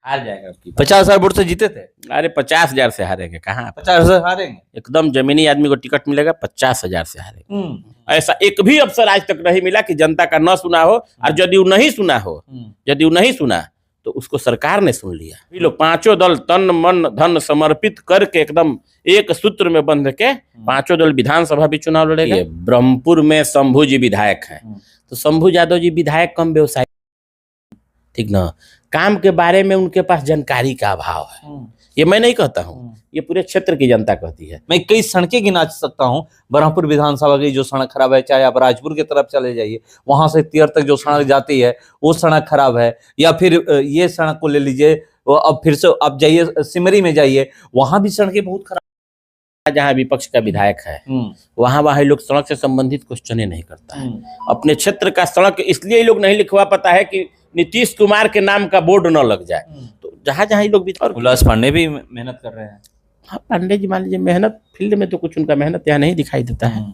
हार जाएगा आपकी। 50,000 वोट से जीते थे। अरे 50,000 से हारेंगे कहाँ? 50,000 हारेंगे एकदम जमीनी आदमी को टिकट मिलेगा, 50,000 से हारेंगे। ऐसा एक भी अवसर आज तक नहीं मिला कि जनता का न सुना हो, और यदि वो नहीं सुना हो, यदि वो नहीं सुना तो उसको सरकार ने सुन लिया। ये लोग पांचों दल तन मन धन समर्पित करके एकदम एक सूत्र में बंध के पांचों दल विधानसभा भी चुनाव लड़ेगा। ब्रह्मपुर में शंभू जी विधायक हैं, तो शंभू यादव जी विधायक कम व्यवसायी, ठीक ना, काम के बारे में उनके पास जानकारी का अभाव है। ये मैं नहीं कहता हूँ, ये पूरे क्षेत्र की जनता कहती है। मैं कई सड़कें गिना सकता हूँ ब्रह्मपुर विधानसभा की जो सड़क खराब है, चाहे आप राजपुर की तरफ चले जाइए, वहां से तियर तक जो सड़क जाती है वो सड़क खराब है, या फिर ये सड़क को ले लीजिए, अब फिर से आप जाइए सिमरी में जाइए, वहां भी सड़कें बहुत खराब। जहाँ विपक्ष का विधायक है वहाँ लोग सड़क से संबंधित क्वेश्चन नहीं करता है। अपने क्षेत्र का सड़क इसलिए लोग नहीं लिखवा पाता है कि नीतीश कुमार के नाम का बोर्ड न लग जाए। तो जहाँ जहाँ लोग उल्लास पांडे भी मेहनत कर रहे हैं। हाँ, पांडे जी मान लीजिए मेहनत फील्ड में तो कुछ उनका मेहनत यहाँ नहीं दिखाई देता है।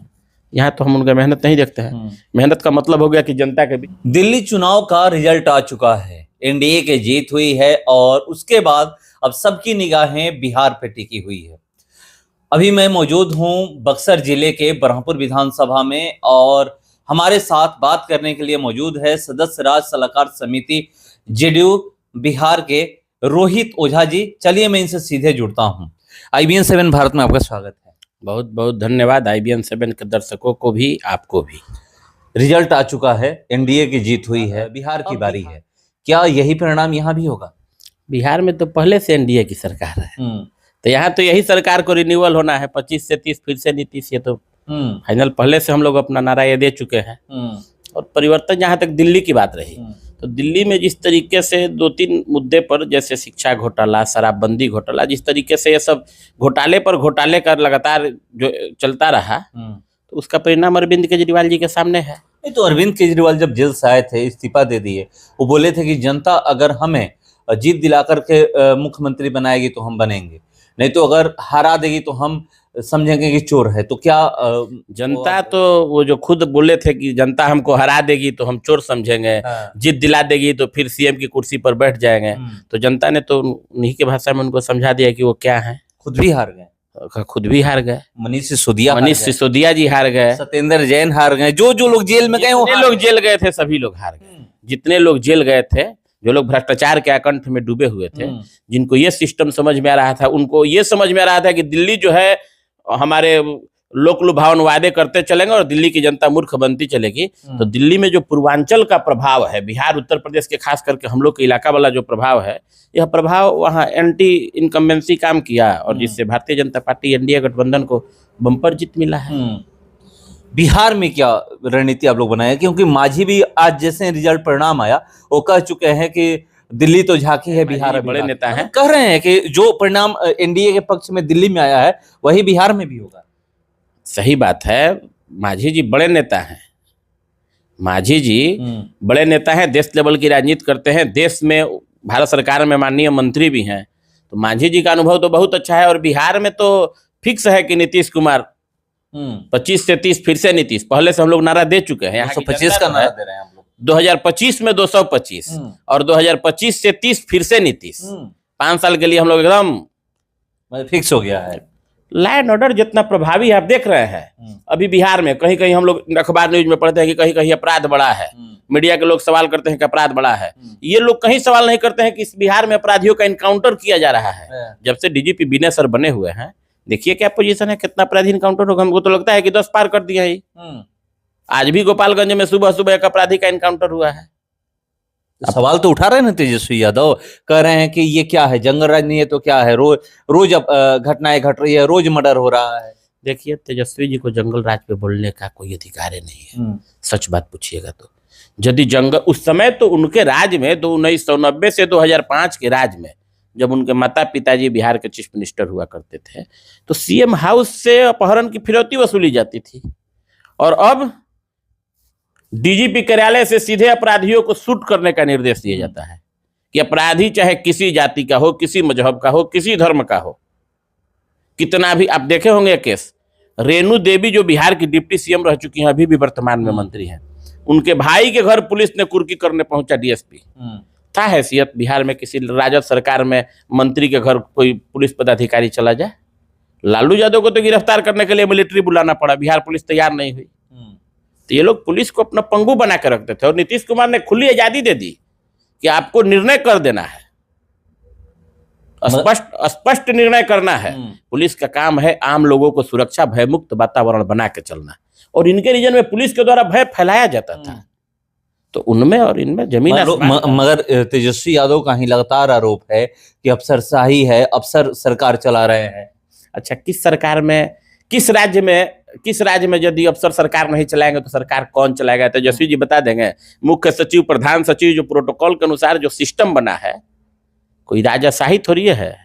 यहाँ तो हम उनका मेहनत नहीं देखते हैं। मेहनत का मतलब हो गया कि जनता के बीच। दिल्ली चुनाव का रिजल्ट आ चुका है, एनडीए की जीत हुई है और उसके बाद अब सबकी निगाहें बिहार पे टिकी हुई है। अभी मैं मौजूद हूं बक्सर जिले के ब्रह्मपुर विधानसभा में और हमारे साथ बात करने के लिए मौजूद है सदस्य राज सलाहकार समिति जेडीयू बिहार के रोहित ओझा जी। चलिए मैं इनसे सीधे जुड़ता हूं। IBN 7 भारत में आपका स्वागत है। बहुत बहुत धन्यवाद IBN 7 के दर्शकों को भी, आपको भी। रिजल्ट आ चुका है, एनडीए की जीत हुई है, बिहार की बारी है, क्या यही परिणाम यहाँ भी होगा? बिहार में तो पहले से एनडीए की सरकार है, तो यहाँ तो यही सरकार को रिन्यूअल होना है। 25 से 30 फिर से नीतीश, ये तो फाइनल पहले से हम लोग अपना नारा ये दे चुके हैं। और परिवर्तन जहाँ तक दिल्ली की बात रही, तो दिल्ली में जिस तरीके से 2-3 मुद्दे पर, जैसे शिक्षा घोटाला, शराबबंदी घोटाला, जिस तरीके से ये सब घोटाले पर घोटाले का लगातार जो चलता रहा, तो उसका परिणाम अरविंद केजरीवाल जी के सामने है। नहीं तो अरविंद केजरीवाल जब जेल से आए थे, इस्तीफा दे दिए, वो बोले थे कि जनता अगर हमें जीत दिलाकर के मुख्यमंत्री बनाएगी तो हम बनेंगे, नहीं तो अगर हरा देगी तो हम समझेंगे कि चोर है। तो क्या जनता तो वो जो खुद बोले थे कि जनता हमको हरा देगी तो हम चोर समझेंगे, जीत दिला देगी तो फिर सीएम की कुर्सी पर बैठ जाएंगे, तो जनता ने तो उन्हीं की भाषा में उनको समझा दिया कि वो क्या है। खुद भी हार गए, खुद भी हार गए। मनीष सिसोदिया जी हार गए, सत्येंद्र जैन हार गए, जो लोग जेल में गए, जितने लोग जेल गए थे सभी लोग हार गए। जितने लोग जेल गए थे, जो लोग भ्रष्टाचार के आकंठ में डूबे हुए थे, जिनको ये सिस्टम समझ में आ रहा था, उनको ये समझ में आ रहा था कि दिल्ली जो है हमारे लोक लुभावन वादे करते चलेंगे और दिल्ली की जनता मूर्ख बनती चलेगी। तो दिल्ली में जो पूर्वांचल का प्रभाव है, बिहार उत्तर प्रदेश के खास करके हम लोग के इलाका वाला जो प्रभाव है, यह प्रभाव वहाँ एंटी इनकम्बेंसी काम किया और जिससे भारतीय जनता पार्टी एनडीए गठबंधन को बम्पर जीत मिला है। बिहार में क्या रणनीति आप लोग बनाए? क्योंकि मांझी भी आज जैसे रिजल्ट परिणाम आया वो कह चुके हैं कि दिल्ली तो झांकी है, बिहार बड़े नेता हैं, कह रहे हैं कि जो परिणाम एनडीए के पक्ष में दिल्ली में आया है वही बिहार में भी होगा। सही बात है, मांझी जी बड़े नेता हैं, मांझी जी बड़े नेता हैं, देश लेवल की राजनीति करते हैं, देश में भारत सरकार में माननीय मंत्री भी हैं, तो मांझी जी का अनुभव तो बहुत अच्छा है। और बिहार में तो फिक्स है कि नीतीश कुमार 25 से 30 फिर से नीतीश, पहले से हम लोग नारा दे चुके हैं। 225 का नारा दे रहे हैं हम लोग। 2025 में 225 और 2025 से 30 फिर से नीतीश। 5 साल के लिए हम लोग एकदम फिक्स हो गया है। लॉ एंड ऑर्डर जितना प्रभावी आप देख रहे हैं अभी बिहार में, कहीं कहीं हम लोग अखबार न्यूज में पढ़ते हैं कि कहीं कहीं अपराध बढ़ा है, मीडिया के लोग सवाल करते हैं कि अपराध बढ़ा है। ये लोग कहीं सवाल नहीं करते हैं कि इस बिहार में अपराधियों का इनकाउंटर किया जा रहा है। जब से डीजीपी विनय सर बने हुए हैं, देखिए क्या पोजीशन है, कितना अपराधी इनकाउंटर होगा। हमको तो लगता है कि 10 पार कर दिया है। आज भी गोपालगंज में सुबह सुबह एक अपराधी का इनकाउंटर हुआ है। सवाल तो उठा रहे हैं ना तेजस्वी यादव, कह रहे हैं कि ये क्या है, जंगल राज नहीं है तो क्या है, रोज घटनाएं घट रही है, रोज मर्डर हो रहा है। देखिए तेजस्वी जी को जंगल राज पे बोलने का कोई अधिकार नहीं है। सच बात पूछिएगा तो यदि जंगल उस समय तो उनके राज में, तो 1990 से 2005 के राज में, जब उनके माता पिताजी बिहार के चीफ मिनिस्टर हुआ करते थे, तो सीएम हाउस से अपहरण की फिरौती वसूली जाती थी। और अब डीजीपी कार्यालय से सीधे अपराधियों को शूट करने का निर्देश दिया जाता है कि अपराधी चाहे किसी जाति का हो, किसी मजहब का हो, किसी धर्म का हो, कितना भी। आप देखे होंगे केस, रेणु देवी जो बिहार की डिप्टी सीएम रह चुकी हैं, अभी भी वर्तमान में मंत्री हैं, उनके भाई के घर पुलिस ने कुर्की करने पहुंचा डीएसपी। था हैसियत बिहार में किसी राजद सरकार में मंत्री के घर कोई पुलिस पदाधिकारी चला जाए? लालू यादव को तो गिरफ्तार करने के लिए मिलिट्री बुलाना पड़ा, बिहार पुलिस तैयार नहीं हुई। तो ये लोग पुलिस को अपना पंगु बना के रखते थे और नीतीश कुमार ने खुली आजादी दे दी कि आपको निर्णय कर देना है, स्पष्ट निर्णय करना है। पुलिस का काम है आम लोगों को सुरक्षा भयमुक्त वातावरण बना के चलना, और इनके रीजन में पुलिस के द्वारा भय फैलाया जाता था। तो उनमें और इनमें जमीन मगर तेजस्वी यादव का ही लगातार आरोप है कि अफसरशाही है, अफसर सरकार चला रहे हैं। अच्छा, किस सरकार में, किस राज्य में यदि अफसर सरकार नहीं चलाएंगे तो सरकार कौन चलाएगा? तेजस्वी जी बता देंगे। मुख्य सचिव, प्रधान सचिव, जो प्रोटोकॉल के अनुसार जो सिस्टम बना है, कोई राजाशाही थोड़ी है,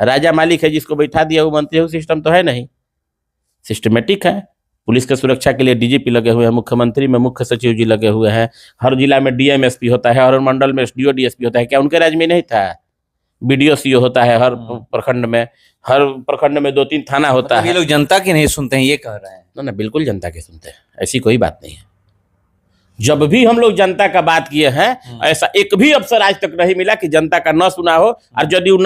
राजा मालिक है जिसको बैठा दिया वो मंत्री है, वो सिस्टम तो है नहीं, सिस्टमेटिक है। पुलिस के सुरक्षा के लिए डीजीपी लगे हुए हैं, मुख्यमंत्री में मुख्य सचिव जी लगे हुए हैं, हर जिला में डीएम एसपी होता है, हर मंडल में एसडीओ डीएसपी होता है। क्या उनके राज्य में नहीं था? बीडीओ सीओ होता है हर प्रखंड में, हर प्रखंड में 2-3 थाना होता है। ये लोग जनता की नहीं सुनते हैं, ये कह रहे हैं। ना, बिल्कुल जनता के सुनते हैं, ऐसी कोई बात नहीं है। जब भी हम लोग जनता का बात किए हैं, ऐसा एक भी अफसर आज तक नहीं मिला कि जनता का न सुना हो, और यदि वो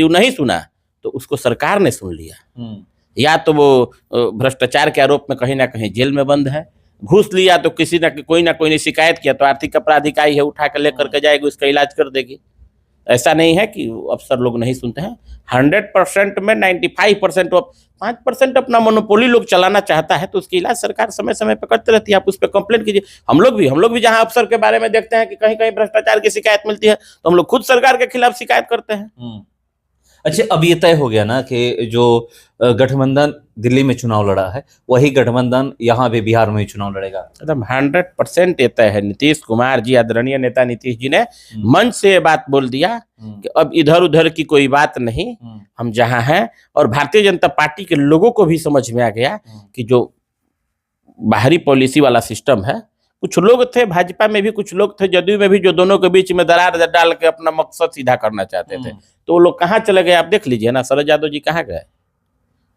नहीं सुना तो उसको सरकार ने सुन लिया। या तो वो भ्रष्टाचार के आरोप में कहीं ना कहीं जेल में बंद है, घूस लिया तो किसी ना कोई ने शिकायत किया तो आर्थिक अपराध इकाई है, उठा कर लेकर के जाएगी, उसका इलाज कर देगी। ऐसा नहीं है कि अफसर लोग नहीं सुनते हैं। 100% में 95%, 5% अपना मोनोपोली लोग चलाना चाहता है तो उसकी इलाज सरकार समय समय पर करते रहती है। आप उस पर कंप्लेंट कीजिए। हम लोग भी जहां अफसर के बारे में देखते हैं कि कहीं कहीं भ्रष्टाचार की शिकायत मिलती है तो हम लोग खुद सरकार के खिलाफ शिकायत करते हैं। अच्छा, अब ये तय हो गया ना कि जो गठबंधन दिल्ली में चुनाव लड़ा है, वही गठबंधन यहाँ भी बिहार में चुनाव लड़ेगा। एकदम 100% ये तय है। नीतीश कुमार जी, आदरणीय नेता नीतीश जी ने मंच से ये बात बोल दिया कि अब इधर उधर की कोई बात नहीं, हम जहां हैं। और भारतीय जनता पार्टी के लोगों को भी समझ में आ गया कि जो बाहरी पॉलिसी वाला सिस्टम है, कुछ लोग थे भाजपा में भी, कुछ लोग थे जदयू में भी, जो दोनों के बीच में दरार डाल के अपना मकसद सीधा करना चाहते थे। तो वो लोग कहाँ चले गए आप देख लीजिए ना। शरद यादव जी कहाँ गए?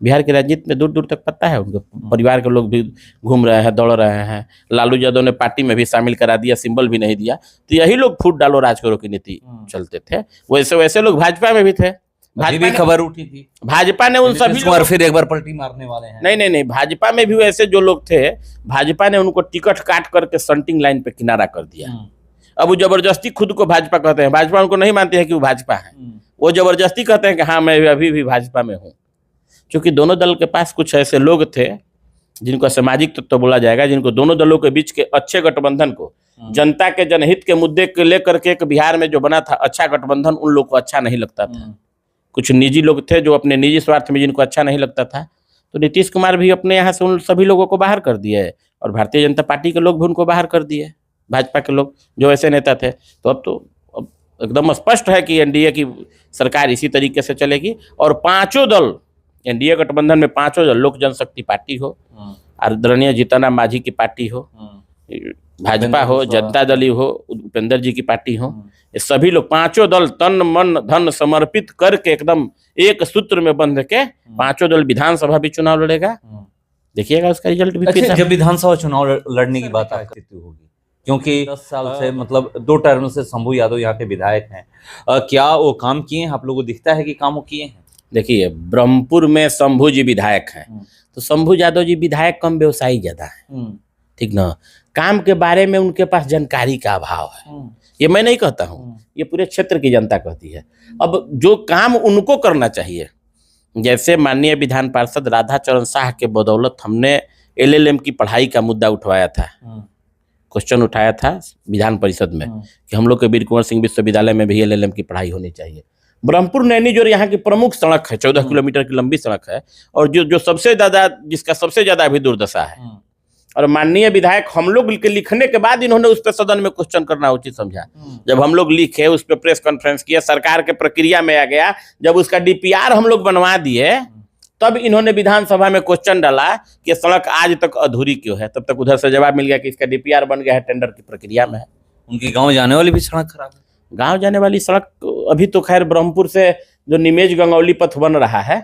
बिहार की राजनीति में दूर दूर तक पता है, उनके परिवार के लोग भी घूम रहे हैं, दौड़ रहे हैं। लालू यादव ने पार्टी में भी शामिल करा दिया, सिंबल भी नहीं दिया। तो यही लोग फूट डालो राज करो की नीति चलते थे। वैसे लोग भाजपा में भी थे। भाजपा भी खबर उठी थी, भाजपा ने उन सभी लोग फिर एक बार पलटी मारने वाले हैं। नहीं, भाजपा में भी वैसे जो लोग थे, भाजपा ने उनको टिकट काट करके सन्टिंग लाइन पे किनारा कर दिया। अब वो जबरदस्ती खुद को भाजपा कहते हैं, भाजपा उनको नहीं मानती है कि वो भाजपा है, वो जबरदस्ती कहते हैं कि हाँ मैं अभी भी भाजपा में हूँ। क्योंकि दोनों दल के पास कुछ ऐसे लोग थे जिनको सामाजिक तत्व बोला जाएगा, जिनको दोनों दलों के बीच के अच्छे गठबंधन को, जनता के जनहित के मुद्दे को लेकर के एक बिहार में जो बना था अच्छा गठबंधन, उन लोग को अच्छा नहीं लगता था। कुछ निजी लोग थे जो अपने निजी स्वार्थ में, जिनको अच्छा नहीं लगता था। तो नीतीश कुमार भी अपने यहाँ से उन सभी लोगों को बाहर कर दिए, और भारतीय जनता पार्टी के लोग भी उनको बाहर कर दिए, भाजपा के लोग जो ऐसे नेता थे। तो अब एकदम स्पष्ट है कि एनडीए की सरकार इसी तरीके से चलेगी। और पांचों दल, एनडीए गठबंधन में पांचों दल, लोक जनशक्ति पार्टी हो, आदरणीय जीतनराम मांझी की पार्टी हो, भाजपा हो, जनता दल हो, उपेंद्र जी की पार्टी हो, ये सभी लोग पांचों दल तन मन धन समर्पित करके एकदम एक सूत्र में बंध के पांचों दल विधानसभा भी चुनाव लड़ेगा। देखिएगा उसका रिजल्ट भी। अच्छा, जब विधानसभा चुनाव लड़ने की बात होगी, क्योंकि 10 साल से मतलब 2 टर्म से शंभू यादव यहाँ के विधायक हैं, क्या वो काम किए हैं? आप लोगों को दिखता है कि काम वो किए हैं? देखिए, ब्रह्मपुर में शंभू जी विधायक हैं, तो शंभू यादव जी विधायक कम, व्यवसायी ज्यादा है, ठीक ना। काम के बारे में उनके पास जानकारी का अभाव है, ये मैं नहीं कहता हूँ, ये पूरे क्षेत्र की जनता कहती है। अब जो काम उनको करना चाहिए, जैसे माननीय विधान पार्षद राधा चरण शाह के बदौलत हमने एलएलएम की पढ़ाई का मुद्दा उठवाया था, क्वेश्चन उठाया था विधान परिषद में कि हम लोग के वीर कुंवर सिंह विश्वविद्यालय में भी एलएलएम की पढ़ाई होनी चाहिए। ब्रह्मपुर नैनी जो यहाँ की प्रमुख सड़क है, 14 किलोमीटर की लंबी सड़क है, और जो सबसे ज्यादा, जिसका सबसे ज्यादा अभी दुर्दशा है, और माननीय विधायक हम लोग के लिखने के बाद इन्होंने उस पर सदन में क्वेश्चन करना उचित समझा। जब हम लोग लिखे, उस पर प्रेस कॉन्फ्रेंस किया, सरकार के प्रक्रिया में आ गया, जब उसका डीपीआर हम लोग बनवा दिए, तब इन्होंने विधानसभा में क्वेश्चन डाला कि सड़क आज तक अधूरी क्यों है। तब तक उधर से जवाब मिल गया कि इसका डीपीआर बन गया है, टेंडर की प्रक्रिया में है। उनके गाँव जाने वाली भी सड़क खराब है। गांव जाने वाली सड़क अभी तो खैर ब्रह्मपुर से जो निमेज गंगौली पथ बन रहा है,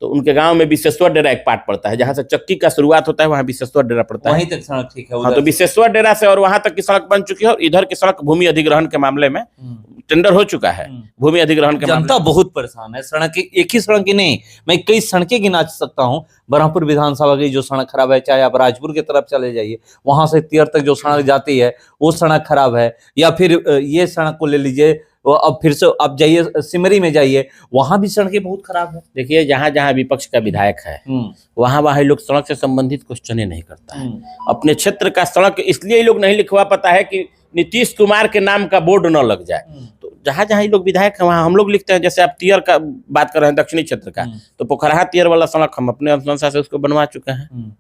तो उनके गांव में विशेश्वर डेरा एक पार्ट पड़ता है, जहां से चक्की का शुरुआत होता है वहां विशेश्वर डेरा पड़ता है। वहीं तक सड़क ठीक है हाँ, उधर तो विशेश्वर डेरा से और वहां तक की सड़क बन चुकी है, और इधर की सड़क भूमि अधिग्रहण के मामले में टेंडर हो चुका है। भूमि अधिग्रहण के जनता बहुत परेशान है। सड़क एक ही सड़क की नहीं, मैं कई सड़कें गिना सकता हूँ। बरहमपुर विधानसभा की जो सड़क खराब है, चाहे आप राजपुर की तरफ चले जाइए, वहां से तियर तक जो सड़क जाती है वो सड़क खराब है, या फिर ये सड़क को ले लीजिए, अब फिर से आप जाइए सिमरी में जाइए, वहां भी सड़कें बहुत खराब है। देखिए, जहां जहां विपक्ष का विधायक है वहां वहां लोग सड़क से संबंधित क्वेश्चन ही नहीं करता है। अपने क्षेत्र का सड़क इसलिए ये लोग नहीं लिखवा पाता है कि नीतीश कुमार के नाम का बोर्ड न लग जाए। तो जहां जहां ये लोग विधायक है वहां हम लोग लिखते हैं। जैसे आप तियर का बात कर रहे हैं, दक्षिणी क्षेत्र का, तो पोखरा तियर वाला सड़क हम अपने अनुशंसा से उसको बनवा चुके हैं।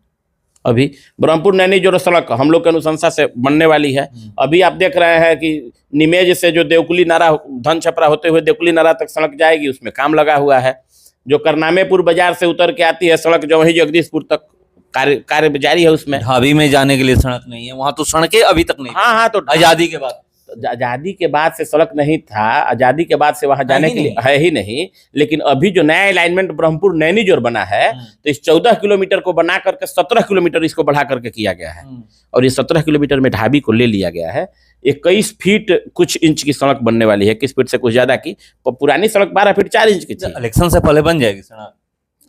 अभी ब्रह्मपुर नैनी जो सड़क हम लोग के अनुशंसा से बनने वाली है। अभी आप देख रहे हैं कि निमेज से जो देवकुली नारा, धन छपरा होते हुए देवकुली नारा तक सड़क जाएगी, उसमें काम लगा हुआ है। जो करनामेपुर बाजार से उतर के आती है सड़क, जो वही जगदीशपुर तक कार्य जारी है। उसमें ढाबी में जाने के लिए सड़क नहीं है, वहां तो सड़कें अभी तक नहीं। हाँ, तो आजादी के बाद, आजादी के बाद से सड़क नहीं था, आजादी के बाद से वहां जाने के लिए है ही नहीं। लेकिन अभी जो नया अलाइनमेंट ब्रह्मपुर नैनी जोर बना है, तो इस 14 किलोमीटर को बना करके 17 किलोमीटर इसको बढ़ा करके किया गया है, और ये 17 किलोमीटर में ढाबी को ले लिया गया है। 21 फीट कुछ इंच की सड़क बनने वाली है, 21 फीट से कुछ ज्यादा की। पुरानी सड़क 12 फीट 4 इंच की थी। इलेक्शन से पहले बन जाएगी सड़क?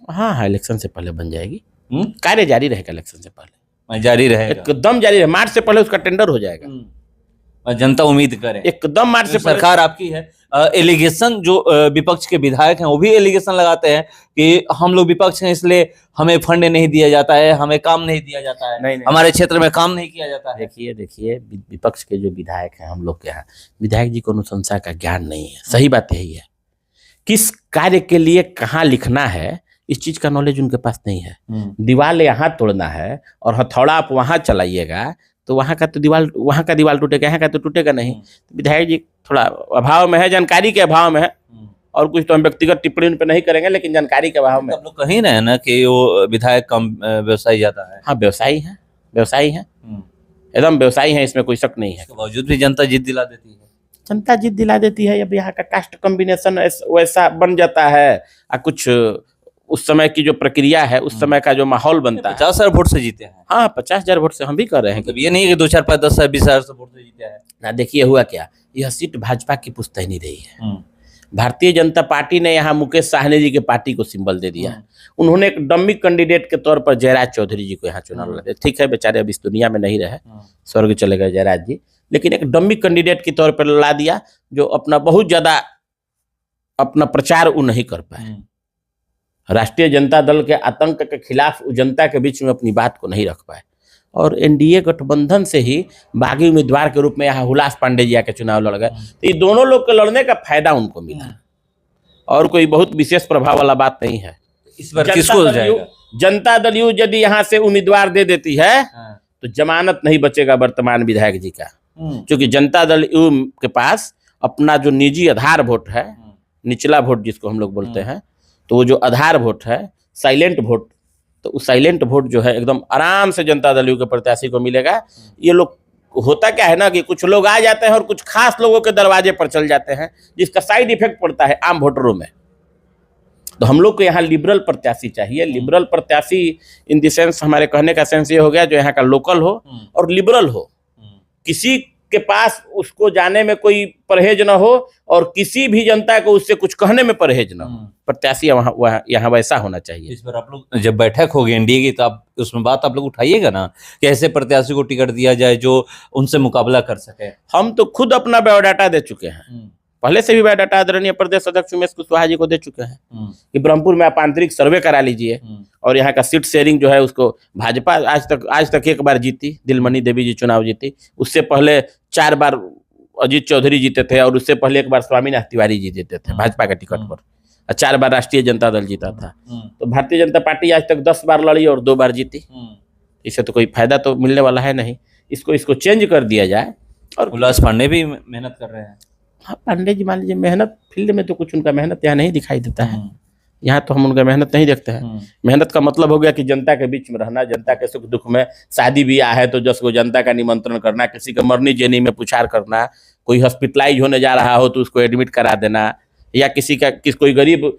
हाँ, इलेक्शन से पहले बन जाएगी। कार्य जारी रहेगा, इलेक्शन से पहले जारी रहेगा, एकदम जारी रहे। मार्च से पहले उसका टेंडर हो जाएगा। जनता उम्मीद करे एकदम मार्च से। सरकार आपकी है। एलिगेशन जो विपक्ष के विधायक हैं वो भी एलिगेशन लगाते हैं कि हम लोग विपक्ष हैं इसलिए हमें फंड नहीं दिया जाता है, हमें काम नहीं दिया जाता है, नहीं। हमारे क्षेत्र में काम नहीं किया जाता है। देखिए विपक्ष के जो विधायक हैं हम लोग के यहाँ, विधायक जी को अनुशंसा का ज्ञान नहीं है। सही बात यही है, किस कार्य के लिए कहाँ लिखना है इस चीज का नॉलेज उनके पास नहीं है। दीवार यहाँ तोड़ना है और हथौड़ा आप वहां चलाइएगा तो वहां का दीवार टूटेगा, यहाँ का तो टूटेगा नहीं। तो विधायक जी थोड़ा अभाव में है, जानकारी के अभाव में है। और कुछ तो हम व्यक्तिगत टिप्पणी उन पर नहीं करेंगे, लेकिन जानकारी के अभाव में। आप लोग कहीं ना ना कि वो विधायक कम व्यवसायी ज्यादा है। हाँ, व्यवसायी है एकदम व्यवसायी है, इसमें कोई शक नहीं है। इसके बावजूद भी जनता जीत दिला देती है। जनता जीत दिला देती है। अब यहाँ का कास्ट कॉम्बिनेशन वैसा बन जाता है, कुछ उस समय की जो प्रक्रिया है, उस समय का जो माहौल बनता है। 50,000 वोट से जीते हैं। हाँ, 50,000 वोट से हम भी कर रहे हैं। मतलब ये नहीं कि 2, 4, 5, 10, 20,000 से वोट से जीते हैं ना। देखिए हुआ क्या, यह सीट भाजपा की पुश्तैनी रही है। भारतीय जनता पार्टी ने यहाँ मुकेश साहनी जी के पार्टी को सिंबल दे दिया। उन्होंने एक डम्मी कैंडिडेट के तौर पर जयराज चौधरी जी को यहाँ चुनाव लड़े। ठीक है, बेचारे अब इस दुनिया में नहीं रहे, स्वर्ग चले गए जयराज जी, लेकिन एक डम्मी कैंडिडेट के तौर पर लड़ा दिया, जो अपना बहुत ज्यादा अपना प्रचार वो नहीं कर पाए। राष्ट्रीय जनता दल के आतंक के खिलाफ जनता के बीच में अपनी बात को नहीं रख पाए, और एनडीए गठबंधन से ही बागी उम्मीदवार के रूप में यहाँ हुलास पांडे जी आके चुनाव लड़ गए। तो ये दोनों लोग के लड़ने का फायदा उनको मिला, और कोई बहुत विशेष प्रभाव वाला बात नहीं है। इस बार किसको जाएगा? जनता दल यू यदि यहाँ से उम्मीदवार दे देती है तो जमानत नहीं बचेगा वर्तमान विधायक जी का, क्योंकि जनता दल यू के पास अपना जो निजी आधार वोट है, निचला वोट जिसको हम लोग बोलते हैं, तो वो जो आधार वोट है, साइलेंट वोट, तो उस साइलेंट वोट जो है एकदम आराम से जनता दल यू के प्रत्याशी को मिलेगा। ये लोग, होता क्या है ना कि कुछ लोग आ जाते हैं और कुछ खास लोगों के दरवाजे पर चल जाते हैं, जिसका साइड इफेक्ट पड़ता है आम वोटरों में। तो हम लोग को यहाँ लिबरल प्रत्याशी चाहिए। लिबरल प्रत्याशी इन द सेंस, हमारे कहने का सेंस ये हो गया, जो यहाँ का लोकल हो और लिबरल हो, किसी के पास उसको जाने में कोई परहेज ना हो और किसी भी जनता को उससे कुछ कहने में परहेज ना हो। प्रत्याशी यहाँ वैसा होना चाहिए। इस बार आप लोग जब बैठक होगी एनडीए की, तो आप उसमें बात आप लोग उठाइएगा ना कि ऐसे प्रत्याशी को टिकट दिया जाए जो उनसे मुकाबला कर सके। हम तो खुद अपना बायोडाटा दे चुके हैं, पहले से भी बायोडाटा आदरणीय प्रदेश अध्यक्ष उमेश कुशवाहा जी को दे चुके हैं कि ब्रह्मपुर में आप आंतरिक सर्वे करा लीजिए, और यहाँ का सीट शेयरिंग जो है उसको भाजपा आज तक एक बार जीती, दिलमणि देवी जी चुनाव जीती। उससे पहले 4 बार अजीत चौधरी जीते थे, और उससे पहले एक बार स्वामीनाथ तिवारी जी जीते थे भाजपा का टिकट पर, और 4 बार राष्ट्रीय जनता दल जीता था। तो भारतीय जनता पार्टी आज तक 10 बार लड़ी और 2 बार जीती। इससे तो कोई फायदा तो मिलने वाला है नहीं। इसको चेंज कर दिया जाए। और हुलास पांडे भी मेहनत कर रहे हैं। हाँ, पांडे जी मान लीजिए मेहनत, फील्ड में तो कुछ उनका मेहनत यहाँ नहीं दिखाई देता है। यहाँ तो हम उनका मेहनत नहीं देखते हैं। मेहनत का मतलब हो गया कि जनता के बीच में रहना, जनता के सुख दुख में, शादी ब्याह है तो 10 को जनता का निमंत्रण करना, किसी का मरनी जेनी में पुछार करना, कोई हॉस्पिटलाइज होने जा रहा हो तो उसको एडमिट करा देना, या कोई गरीब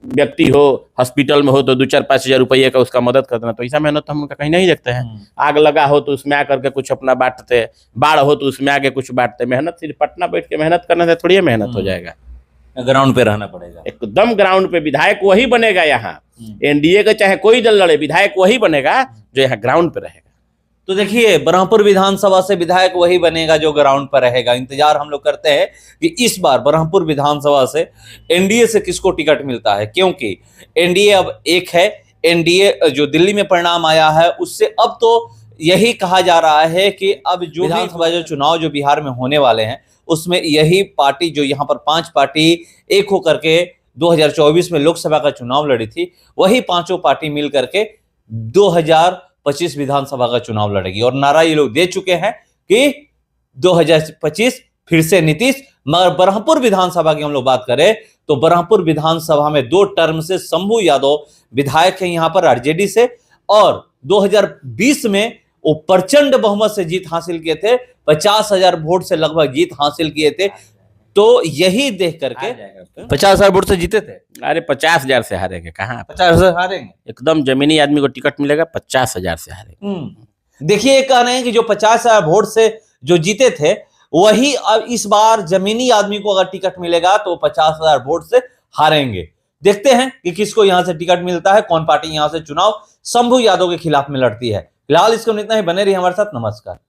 व्यक्ति हो, हॉस्पिटल में हो तो 2-4-5 हजार रुपये का उसका मदद कर देना, तो ऐसा मेहनत तो हम उनका कहीं नहीं देखते हैं। आग लगा हो तो उसमें आकर के कुछ अपना बांटते, बाढ़ हो तो उसमें आके कुछ बांटते। मेहनत सिर्फ पटना बैठ के मेहनत करने से थोड़ी मेहनत हो जाएगा, ग्राउंड पे रहना पड़ेगा। एकदम ग्राउंड पे। विधायक वही बनेगा यहाँ, एनडीए का चाहे कोई दल लड़े, विधायक वही बनेगा जो यहाँ ग्राउंड पे रहेगा। तो देखिए, ब्रह्मपुर विधानसभा से विधायक वही बनेगा जो ग्राउंड पर रहेगा। इंतजार हम लोग करते हैं कि इस बार ब्रह्मपुर विधानसभा से एनडीए से किसको टिकट मिलता है, क्योंकि एनडीए अब एक है। एनडीए जो दिल्ली में परिणाम आया है उससे अब तो यही कहा जा रहा है कि अब जो विधानसभा जो चुनाव जो बिहार में होने वाले हैं उसमें यही पार्टी, जो यहाँ पर 5 पार्टी एक होकर के 2024 में लोकसभा का चुनाव लड़ी थी, वही 5 पार्टी मिल करके 2025 विधानसभा का चुनाव लड़ेगी। और नारा ये लोग दे चुके हैं कि 2025 फिर से नीतीश। मगर ब्रह्मपुर विधानसभा की हम लोग बात करें तो ब्रह्मपुर विधानसभा में 2 टर्म से शंभू यादव विधायक हैं यहाँ पर आरजेडी से, और 2020 में वो प्रचंड बहुमत से जीत हासिल किए थे, 50,000 वोट से लगभग जीत हासिल किए थे। तो यही देख करके 50,000 वोट से जीते थे। अरे 50,000 से हारेंगे कहाँ, 50,000 हारेंगे। एकदम जमीनी आदमी को टिकट मिलेगा, 50,000 से हारेंगे। देखिए, ये कह रहे हैं कि जो 50,000 वोट से जो जीते थे वही अब इस बार जमीनी आदमी को अगर टिकट मिलेगा तो 50,000 वोट से हारेंगे। देखते हैं कि किसको यहां से टिकट मिलता है, कौन पार्टी यहां से चुनाव शंभू यादव के खिलाफ में लड़ती है। फिलहाल इसको इतना ही, बने रहिए हमारे साथ। नमस्कार।